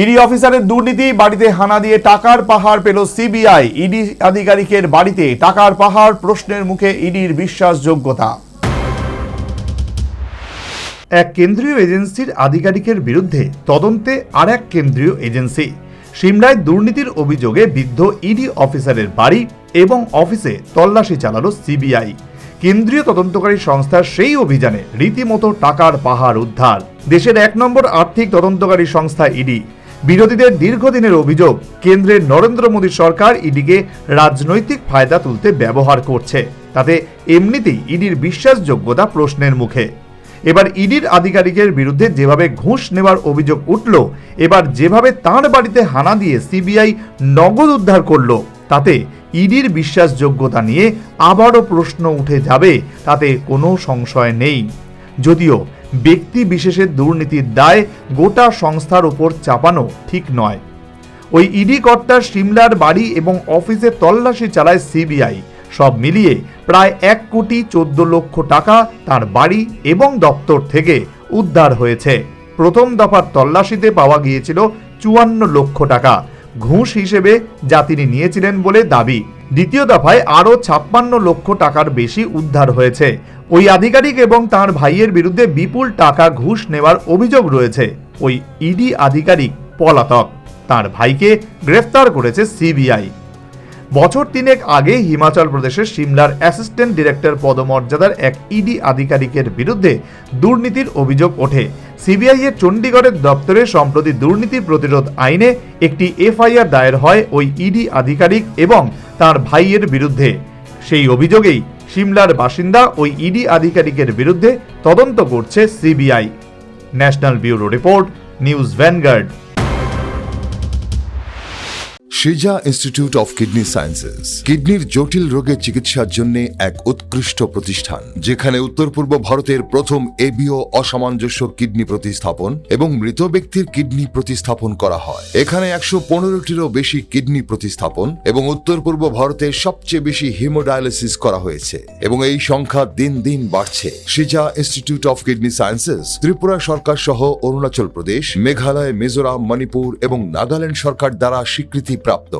ED অফিসারের দুর্নীতি, বাড়িতে হানা দিয়ে টাকার পাহাড় পেল সিবিআই। ইডি আধিকারিকের বাড়িতে টাকার পাহাড়, প্রশ্নের মুখে ইডির বিশ্বাসযোগ্যতা। এক কেন্দ্রীয় এজেন্সির আধিকারিকের বিরুদ্ধে তদন্তে আর এক কেন্দ্রীয় এজেন্সি। সিমলায় দুর্নীতির অভিযোগে বিদ্ধ ইডি অফিসারের বাড়ি এবং অফিসে তল্লাশি চালালো সিবিআই। কেন্দ্রীয় তদন্তকারী সংস্থার সেই অভিযানে রীতিমতো টাকার পাহাড় উদ্ধার। দেশের ১ নম্বর আর্থিক তদন্তকারী সংস্থা ইডি। বিরোধীদের দীর্ঘদিনের অভিযোগ, কেন্দ্রের নরেন্দ্র মোদী সরকার ইডিকে রাজনৈতিক ফায়দা তুলতে ব্যবহার করছে। তাতে এমনিতেই ইডির বিশ্বাসযোগ্যতা প্রশ্নের মুখে। এবার ইডির আধিকারিকের বিরুদ্ধে যেভাবে ঘুষ নেওয়ার অভিযোগ উঠল, এবার যেভাবে তাঁর বাড়িতে হানা দিয়ে সিবিআই নগদ উদ্ধার করল, তাতে ইডির বিশ্বাসযোগ্যতা নিয়ে আবারও প্রশ্ন উঠে যাবে, তাতে কোনো সংশয় নেই। যদিও ব্যক্তি বিশেষের দুর্নীতির দায় গোটা সংস্থার উপর চাপানো ঠিক নয়। ওই ইডি কর্তার সিমলার বাড়ি এবং অফিসে তল্লাশি চালায় সিবিআই। সব মিলিয়ে প্রায় ১,১৪,০০,০০০ টাকা তার বাড়ি এবং দপ্তর থেকে উদ্ধার হয়েছে। প্রথম দফার তল্লাশিতে পাওয়া গিয়েছিল ৫৪ লক্ষ টাকা, ঘুষ হিসেবে যা তিনি নিয়েছিলেন বলে দাবি। দ্বিতীয় দফায় আরও ৫৬ লক্ষ টাকার বেশি উদ্ধার হয়েছে। ওই আধিকারিক এবং তার ভাইয়ের বিরুদ্ধে বিপুল টাকা ঘুষ নেওয়ার অভিযোগ রয়েছে। ওই ইডি আধিকারিক পলাতক, তার ভাইকে গ্রেফতার করেছে সিবিআই। বছর ৩ আগে হিমাচল প্রদেশের সিমলার অ্যাসিস্ট্যান্ট ডিরেক্টর পদমর্যাদার এক ইডি আধিকারিকের বিরুদ্ধে দুর্নীতির অভিযোগ ওঠে। সিবিআই এর চণ্ডীগড়ের দপ্তরে সম্প্রতি দুর্নীতি প্রতিরোধ আইনে একটি এফআইআর দায়ের হয় ওই ইডি আধিকারিক এবং তার ভাইয়ের বিরুদ্ধে। সেই অভিযোগেই সিমলার বাসিন্দা ওই ইডি আধিকারিকের বিরুদ্ধে তদন্ত করছে CBI. National bureau report, news vanguard. সিজা ইনস্টিটিউট অফ কিডনি সায়েন্সেস কিডনির জটিল রোগের চিকিৎসার জন্য এক উৎকৃষ্ট প্রতিষ্ঠান, যেখানে উত্তর পূর্ব ভারতের প্রথম এবিও অসামঞ্জস্য কিডনি প্রতিস্থাপন এবং মৃত ব্যক্তির কিডনি প্রতিস্থাপন করা হয়। এখানে ১১৫টিরও বেশি কিডনি প্রতিস্থাপন এবং উত্তর পূর্ব ভারতের সবচেয়ে বেশি হিমোডায়ালিসিস করা হয়েছে এবং এই সংখ্যা দিন দিন বাড়ছে। সিজা institute of kidney sciences Tripura সরকার সহ অরুণাচল প্রদেশ, মেঘালয়, মিজোরাম, মণিপুর এবং নাগাল্যান্ড সরকার দ্বারা স্বীকৃতি প্রাপ্ত।